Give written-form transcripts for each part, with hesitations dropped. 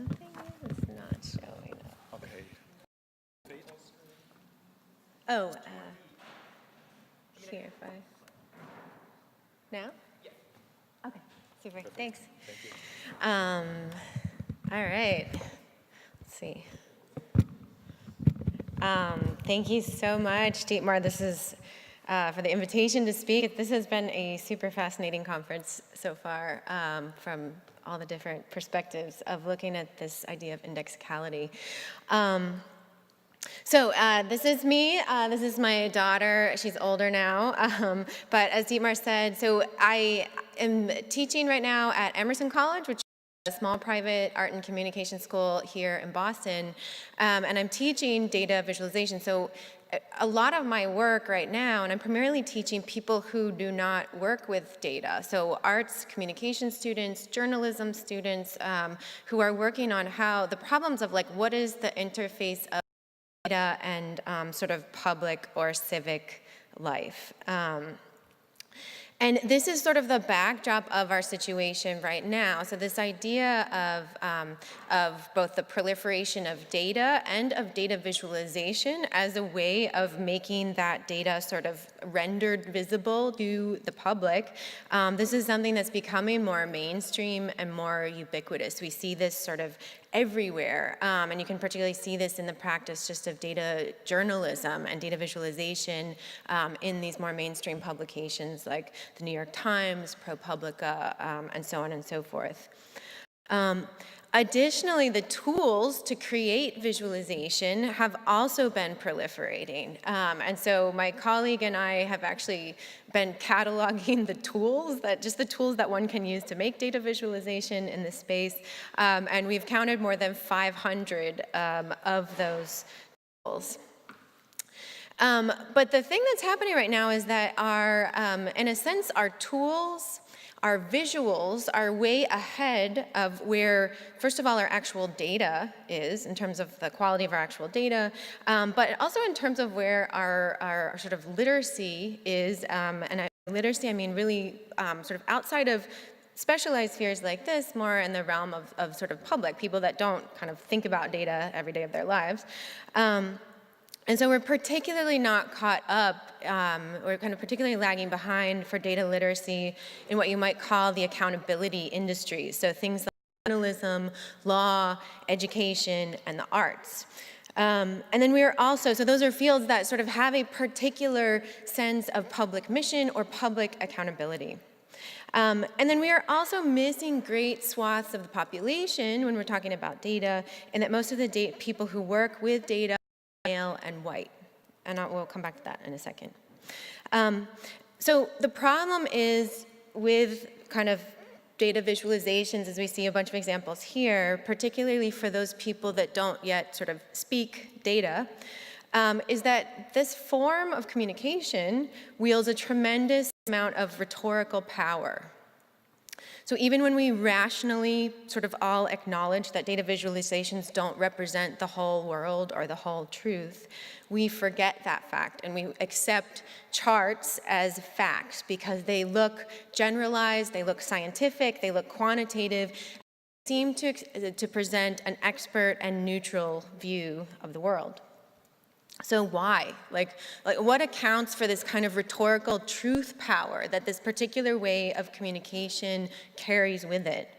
one thing is not showing up. Okay. Oh, here, if I... Now? Yeah. Okay, super, thanks. Thank you. All right, let's see. Thank you so much, Dietmar. This is for the invitation to speak. This has been a super fascinating conference so far, from all the different perspectives of looking at this idea of indexicality. So this is me. This is my daughter. She's older now. But as Dietmar said, so I am teaching right now at Emerson College, which a small private art and communication school here in Boston, and I'm teaching data visualization. So a lot of my work right now, and I'm primarily teaching people who do not work with data, so arts, communication students, journalism students, who are working on how the problems of like what is the interface of data and sort of public or civic life. And this is sort of the backdrop of our situation right now. So this idea of both the proliferation of data and of data visualization as a way of making that data sort of rendered visible to the public. This is something that's becoming more mainstream and more ubiquitous. We see this sort of everywhere, and you can particularly see this in the practice just of data journalism and data visualization in these more mainstream publications like the New York Times, ProPublica, and so on and so forth. Additionally, the tools to create visualization have also been proliferating. And so my colleague and I have actually been cataloging the tools, just the tools that one can use to make data visualization in this space. And we've counted more than 500 of those tools. But the thing that's happening right now is that in a sense, our tools, our visuals are way ahead of where, first of all, our actual data is in terms of the quality of our actual data, but also in terms of where our sort of literacy is, and literacy, I mean really sort of outside of specialized spheres like this, more in the realm of sort of public, people that don't kind of think about data every day of their lives. And so we're particularly not caught up, we're kind of particularly lagging behind for data literacy in what you might call the accountability industries. So things like journalism, law, education, and the arts. And then we are also, so those are fields that sort of have a particular sense of public mission or public accountability. And then we are also missing great swaths of the population when we're talking about data, and that most of the people who work with data male and white, and we'll come back to that in a second. So the problem is with kind of data visualizations, as we see a bunch of examples here, particularly for those people that don't yet sort of speak data, is that this form of communication wields a tremendous amount of rhetorical power. So even when we rationally sort of all acknowledge that data visualizations don't represent the whole world or the whole truth, we forget that fact and we accept charts as facts because they look generalized, they look scientific, they look quantitative, seem to present an expert and neutral view of the world. So why? Like what accounts for this kind of rhetorical truth power that this particular way of communication carries with it?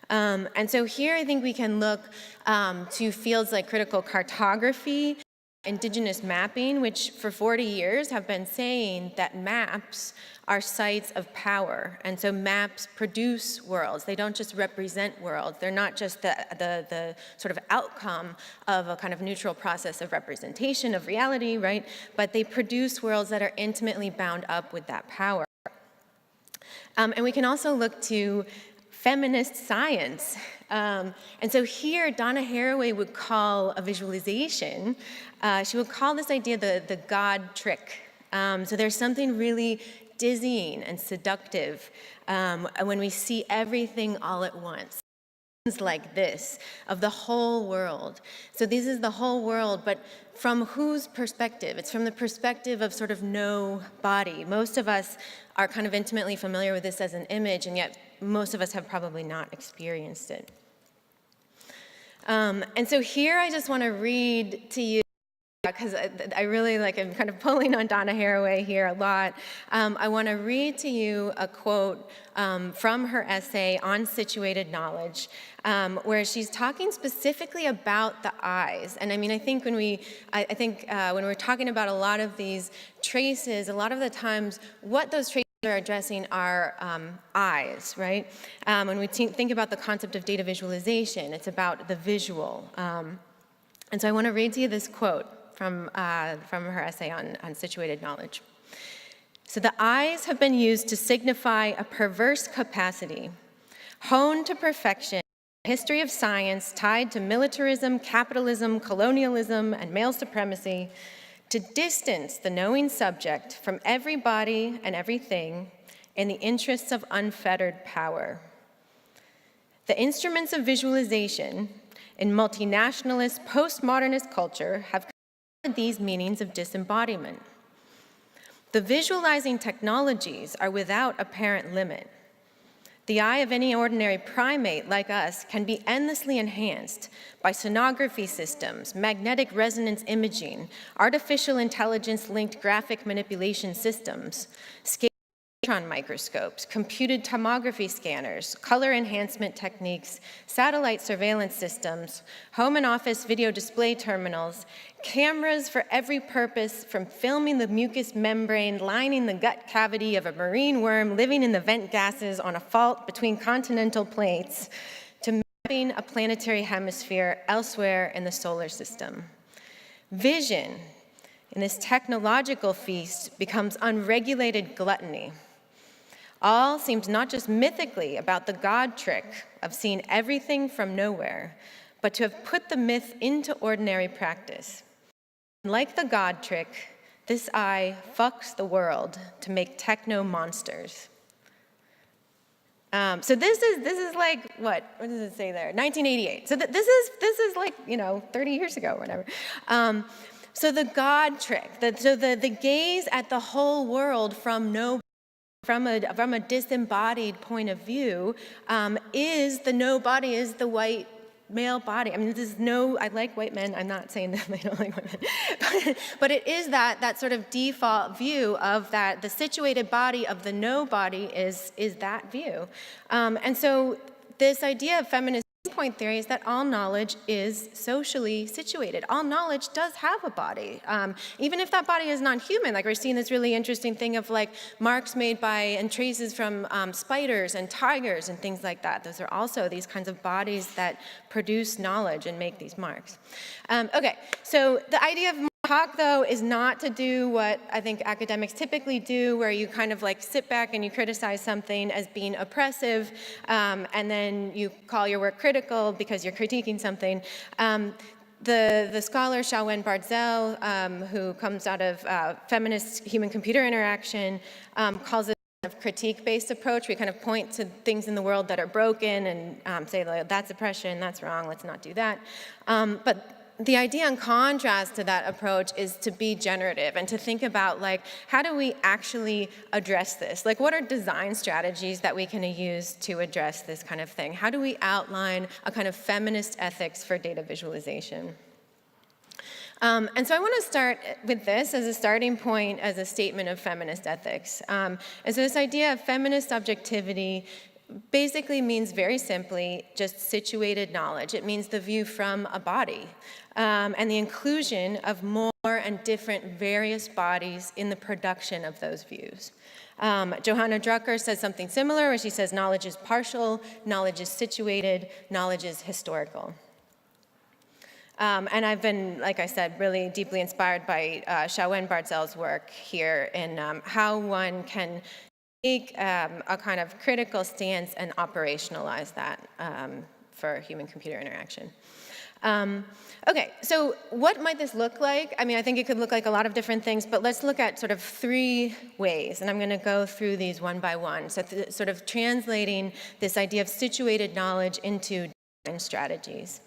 And so here I think we can look to fields like critical cartography, indigenous mapping, which for 40 years have been saying that maps are sites of power. And so maps produce worlds. They don't just represent worlds. They're not just the sort of outcome of a kind of neutral process of representation of reality, right? But they produce worlds that are intimately bound up with that power. And we can also look to feminist science. And so here, Donna Haraway would call a visualization, she would call this idea the God trick. So there's something really dizzying and seductive when we see everything all at once. Like this, of the whole world. So this is the whole world, but from whose perspective? It's from the perspective of sort of no body. Most of us are kind of intimately familiar with this as an image, and yet most of us have probably not experienced it. And so here I just want to read to you, because I really I'm kind of pulling on Donna Haraway here a lot. I want to read to you a quote from her essay on situated knowledge, where she's talking specifically about the eyes. And I mean, I think when we're talking about a lot of these traces, a lot of the times what those traces are addressing are eyes, right? When we think about the concept of data visualization, it's about the visual. And so I want to read to you this quote from her essay on situated knowledge. So the eyes have been used to signify a perverse capacity, honed to perfection, a history of science tied to militarism, capitalism, colonialism, and male supremacy, to distance the knowing subject from everybody and everything in the interests of unfettered power. The instruments of visualization in multinationalist, postmodernist culture have these meanings of disembodiment. The visualizing technologies are without apparent limit. The eye of any ordinary primate like us can be endlessly enhanced by sonography systems, magnetic resonance imaging, artificial intelligence-linked graphic manipulation systems, electron microscopes, computed tomography scanners, color enhancement techniques, satellite surveillance systems, home and office video display terminals, cameras for every purpose, from filming the mucous membrane lining the gut cavity of a marine worm living in the vent gases on a fault between continental plates, to mapping a planetary hemisphere elsewhere in the solar system. Vision in this technological feast becomes unregulated gluttony. All seems not just mythically about the God trick of seeing everything from nowhere, but to have put the myth into ordinary practice. Like the God trick, this eye fucks the world to make techno monsters. So this is like what does it say there? 1988. So this is like 30 years ago or whatever. So the God trick, the gaze at the whole world from a disembodied point of view, is the nobody is the white male body. I mean, I like white men. I'm not saying that they don't like women, but it is that sort of default view of that the situated body of the nobody is that view, and so this idea of feminist point theory is that all knowledge is socially situated. All knowledge does have a body, even if that body is non-human. Like we're seeing this really interesting thing of like marks made by and traces from spiders and tigers and things like that. Those are also these kinds of bodies that produce knowledge and make these marks. Okay, so the idea of talk, though, is not to do what I think academics typically do, where you kind of like sit back and you criticize something as being oppressive, and then you call your work critical because you're critiquing something. The scholar Xiaowen Bartzel, who comes out of feminist human-computer interaction, calls it a critique-based approach. We kind of point to things in the world that are broken and say, like, that's oppression, that's wrong, let's not do that. But the idea in contrast to that approach is to be generative and to think about, like, how do we actually address this? Like, what are design strategies that we can use to address this kind of thing? How do we outline a kind of feminist ethics for data visualization? And so I want to start with this as a starting point, as a statement of feminist ethics. And so this idea of feminist objectivity basically means, very simply, just situated knowledge. It means the view from a body, and the inclusion of more and different various bodies in the production of those views. Johanna Drucker says something similar, where she says knowledge is partial, knowledge is situated, knowledge is historical. And I've been, like I said, really deeply inspired by Xiaowen Bartzel's work here in how one can take a kind of critical stance and operationalize that for human-computer interaction. Okay, so what might this look like? I mean, I think it could look like a lot of different things, but let's look at sort of 3 ways, and I'm going to go through these one by one. So sort of translating this idea of situated knowledge into design strategies.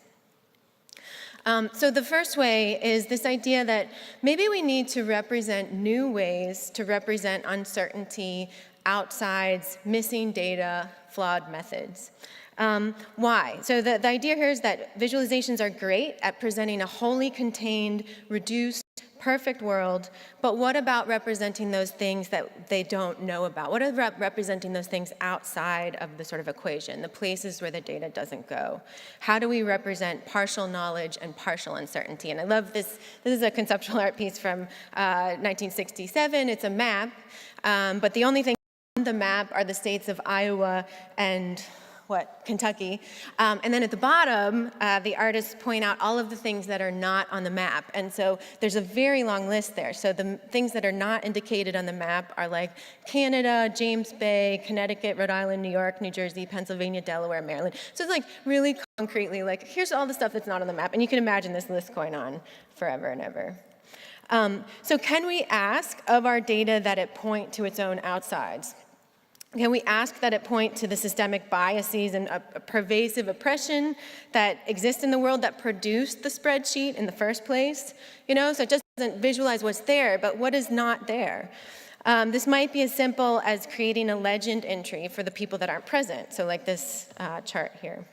So the first way is this idea that maybe we need to represent new ways to represent uncertainty, outsides, missing data, flawed methods. Why? So the idea here is that visualizations are great at presenting a wholly contained, reduced, perfect world, but what about representing those things that they don't know about? What are representing those things outside of the sort of equation, the places where the data doesn't go? How do we represent partial knowledge and partial uncertainty? And I love this. This is a conceptual art piece from 1967. It's a map, but the only thing on the map are the states of Iowa and Kentucky. And then at the bottom, the artists point out all of the things that are not on the map. And so there's a very long list there. So the things that are not indicated on the map are like Canada, James Bay, Connecticut, Rhode Island, New York, New Jersey, Pennsylvania, Delaware, Maryland. So it's like really concretely, like here's all the stuff that's not on the map. And you can imagine this list going on forever and ever. So can we ask of our data that it point to its own outsides? Can we ask that it point to the systemic biases and a pervasive oppression that exist in the world that produced the spreadsheet in the first place? You know, so it just doesn't visualize what's there, but what is not there. This might be as simple as creating a legend entry for the people that aren't present, so like this chart here.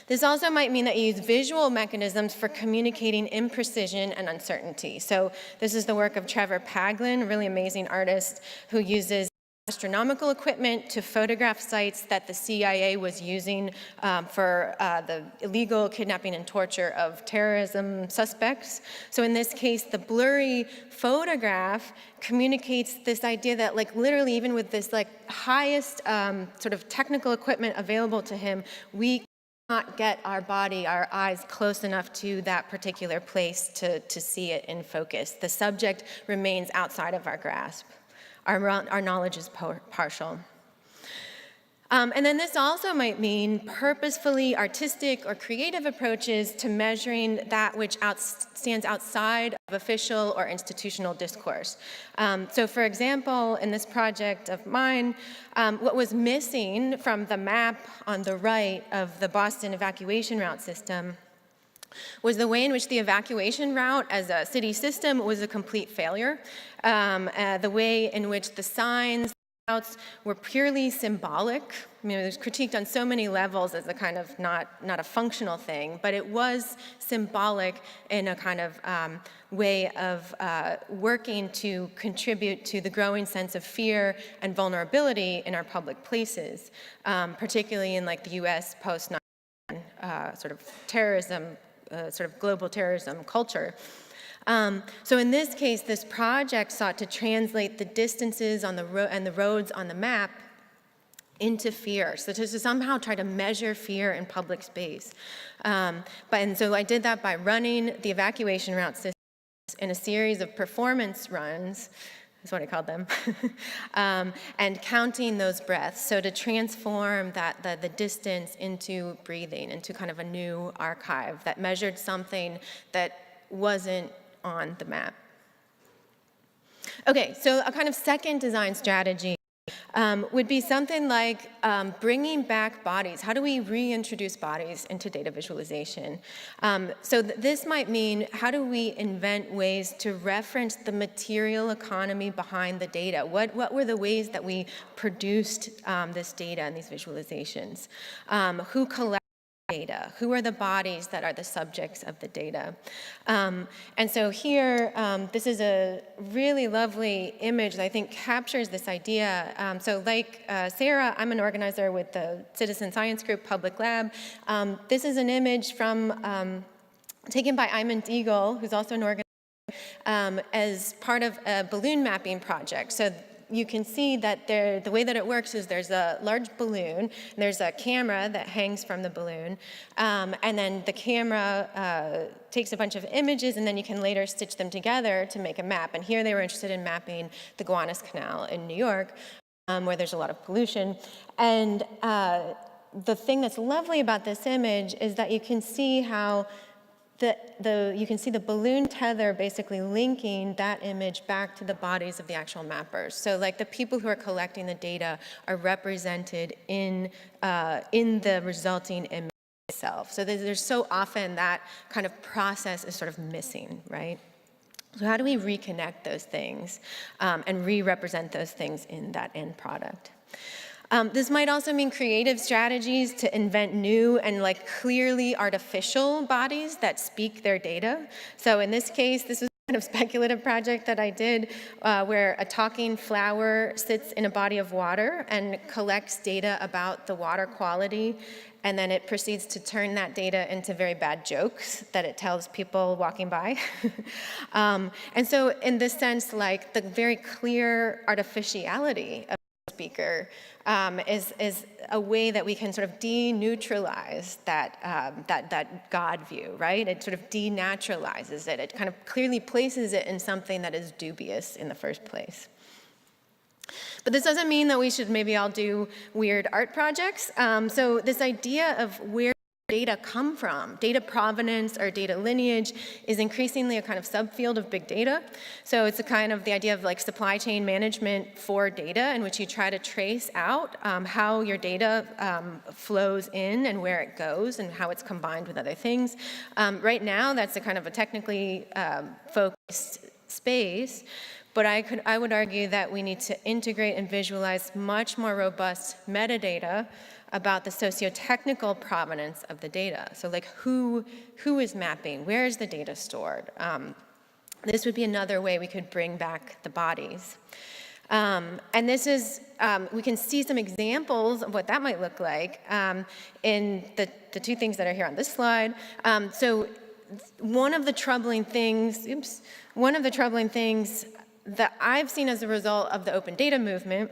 This also might mean that you use visual mechanisms for communicating imprecision and uncertainty. So this is the work of Trevor Paglen, a really amazing artist who uses astronomical equipment to photograph sites that the CIA was using for the illegal kidnapping and torture of terrorism suspects. So in this case, the blurry photograph communicates this idea that like literally even with this like highest sort of technical equipment available to him, we cannot get our body, our eyes close enough to that particular place to see it in focus. The subject remains outside of our grasp. Our knowledge is partial. And then this also might mean purposefully artistic or creative approaches to measuring that which stands outside of official or institutional discourse. So for example, in this project of mine, what was missing from the map on the right of the Boston evacuation route system was the way in which the evacuation route as a city system was a complete failure. The way in which the signs, routes were purely symbolic. I mean, it was critiqued on so many levels as a kind of not a functional thing, but it was symbolic in a kind of way of working to contribute to the growing sense of fear and vulnerability in our public places, particularly in like the US post 9/11 sort of terrorism, sort of global terrorism culture. So in this case, this project sought to translate the distances on the and the roads on the map into fear, so to somehow try to measure fear in public space. And so I did that by running the evacuation route system in a series of performance runs, that's what I called them, and counting those breaths, so to transform the distance into breathing, into kind of a new archive that measured something that wasn't on the map. Okay, so a kind of second design strategy would be something like bringing back bodies. How do we reintroduce bodies into data visualization? So this might mean, how do we invent ways to reference the material economy behind the data? What were the ways that we produced this data and these visualizations? Who collected data? Who are the bodies that are the subjects of the data? And so here, this is a really lovely image that I think captures this idea. So like Sarah, I'm an organizer with the citizen science group Public Lab. This is an image from taken by Ayman Deagle, who's also an organizer, as part of a balloon mapping project. So you can see that the way that it works is there's a large balloon, and there's a camera that hangs from the balloon, and then the camera takes a bunch of images, and then you can later stitch them together to make a map. And here they were interested in mapping the Gowanus Canal in New York, where there's a lot of pollution. And the thing that's lovely about this image is that you can see how you can see the balloon tether basically linking that image back to the bodies of the actual mappers. So like the people who are collecting the data are represented in the resulting image itself. So there's so often that kind of process is sort of missing, right? So how do we reconnect those things and re-represent those things in that end product? This might also mean creative strategies to invent new and like clearly artificial bodies that speak their data. So in this case, this was kind of speculative project that I did where a talking flower sits in a body of water and collects data about the water quality, and then it proceeds to turn that data into very bad jokes that it tells people walking by. And so in this sense, like the very clear artificiality of the speaker is a way that we can sort of deneutralize that God view, right? It sort of denaturalizes it. It kind of clearly places it in something that is dubious in the first place. But this doesn't mean that we should maybe all do weird art projects. So this idea of where data come from, data provenance or data lineage, is increasingly a kind of subfield of big data. So it's a kind of the idea of like supply chain management for data, in which you try to trace out how your data flows in and where it goes and how it's combined with other things. Right now, that's a kind of a technically focused space. But I would argue that we need to integrate and visualize much more robust metadata about the socio-technical provenance of the data. So like who is mapping? Where is the data stored? This would be another way we could bring back the bodies. And this is, we can see some examples of what that might look like in the two things that are here on this slide. So one of the troubling things that I've seen as a result of the open data movement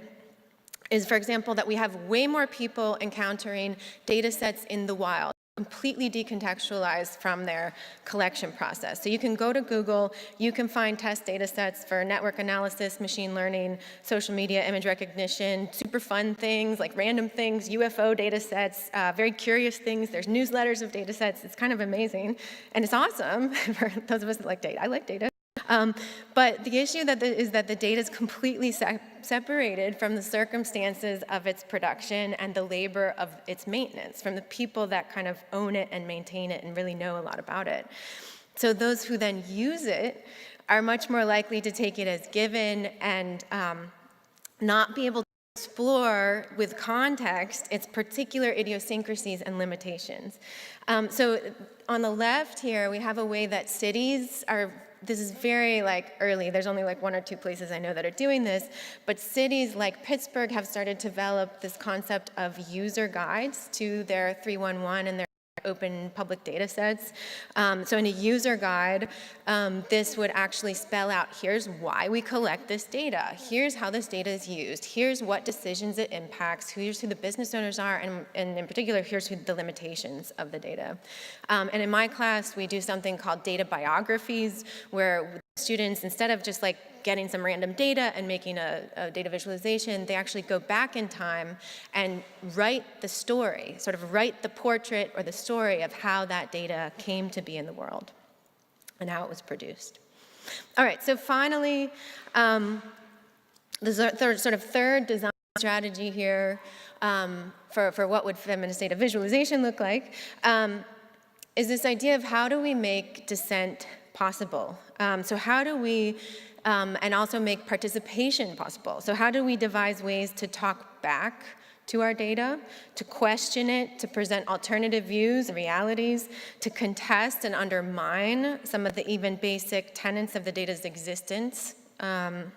is, for example, that we have way more people encountering data sets in the wild, completely decontextualized from their collection process. So you can go to Google, you can find test data sets for network analysis, machine learning, social media, image recognition, super fun things like random things, UFO data sets, very curious things. There's newsletters of data sets. It's kind of amazing. And it's awesome for those of us that like data. I like data. But the issue is that the data is completely separated from the circumstances of its production and the labor of its maintenance, from the people that kind of own it and maintain it and really know a lot about it. So those who then use it are much more likely to take it as given and not be able to explore with context its particular idiosyncrasies and limitations. So on the left here, we have a way that cities are. This is very like early. There's only like one or two places I know that are doing this, but cities like Pittsburgh have started to develop this concept of user guides to their 311 and their open public data sets. So in a user guide, this would actually spell out, here's why we collect this data, here's how this data is used, here's what decisions it impacts, here's who the business owners are, and in particular, here's who the limitations of the data. And in my class, we do something called data biographies, where students, instead of just like getting some random data and making a data visualization, they actually go back in time and write the story, sort of write the portrait or the story of how that data came to be in the world and how it was produced. All right, so finally, the third design strategy here for what would feminist data visualization look like is this idea of how do we make dissent possible? So how do we and also make participation possible. So how do we devise ways to talk back to our data, to question it, to present alternative views and realities, to contest and undermine some of the even basic tenets of the data's existence? And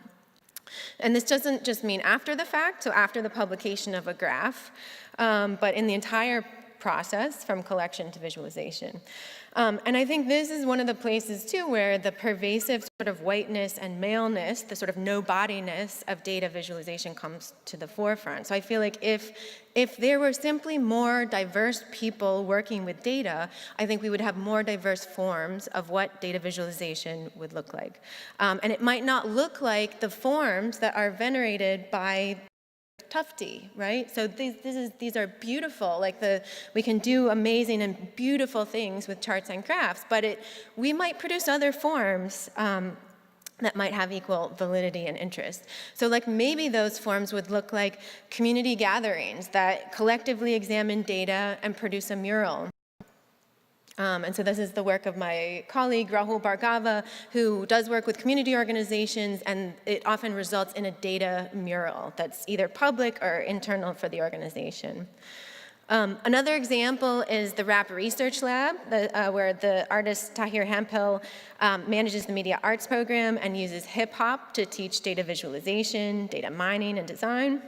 this doesn't just mean after the fact, so after the publication of a graph, but in the entire process from collection to visualization. And I think this is one of the places, too, where the pervasive sort of whiteness and maleness, the sort of no-bodiness of data visualization comes to the forefront. So I feel like if there were simply more diverse people working with data, I think we would have more diverse forms of what data visualization would look like. And it might not look like the forms that are venerated by Tufte, right? So these are beautiful. Like we can do amazing and beautiful things with charts and graphs, but we might produce other forms that might have equal validity and interest. So like maybe those forms would look like community gatherings that collectively examine data and produce a mural. And so this is the work of my colleague, Rahul Bhargava, who does work with community organizations, and it often results in a data mural that's either public or internal for the organization. Another example is the RAP Research Lab, where the artist Tahir Hemphill manages the media arts program and uses hip hop to teach data visualization, data mining, and design.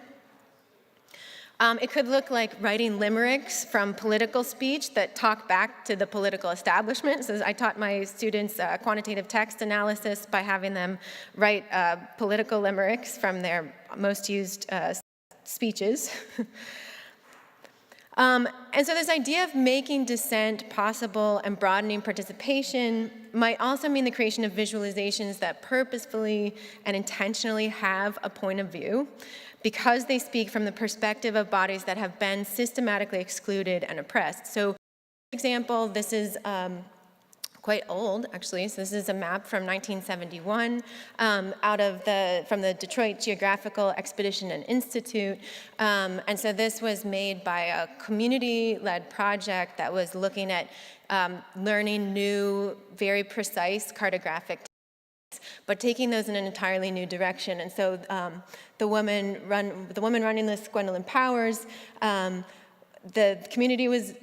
It could look like writing limericks from political speech that talk back to the political establishment. So I taught my students quantitative text analysis by having them write political limericks from their most used speeches. And so this idea of making dissent possible and broadening participation might also mean the creation of visualizations that purposefully and intentionally have a point of view, because they speak from the perspective of bodies that have been systematically excluded and oppressed. So, for example, this is quite old, actually. So this is a map from 1971 from the Detroit Geographical Expedition and Institute. And so this was made by a community-led project that was looking at learning new, very precise cartographic, but taking those in an entirely new direction. And so the woman running this, Gwendolyn Powers, the community was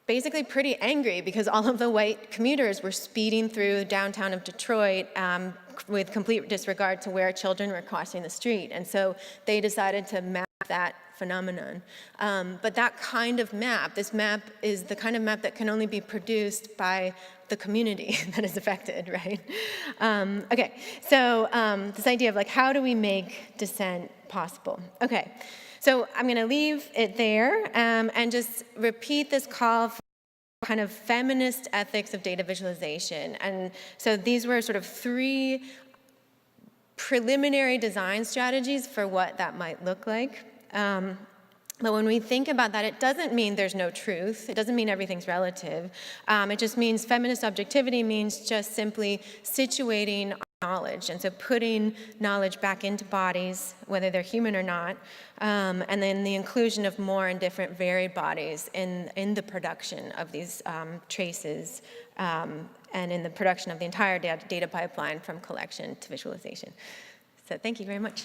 basically pretty angry because all of the white commuters were speeding through downtown of Detroit with complete disregard to where children were crossing the street. And so they decided to map that phenomenon. But that kind of map, this map is the kind of map that can only be produced by the community that is affected, right? Okay, so this idea of like, how do we make dissent possible? Okay, so I'm gonna leave it there and just repeat this call for kind of feminist ethics of data visualization. And so these were sort of 3 preliminary design strategies for what that might look like. But when we think about that, it doesn't mean there's no truth. It doesn't mean everything's relative. It just means feminist objectivity means just simply situating knowledge, and so putting knowledge back into bodies, whether they're human or not, and then the inclusion of more and different varied bodies in the production of these traces and in the production of the entire data pipeline from collection to visualization. So thank you very much.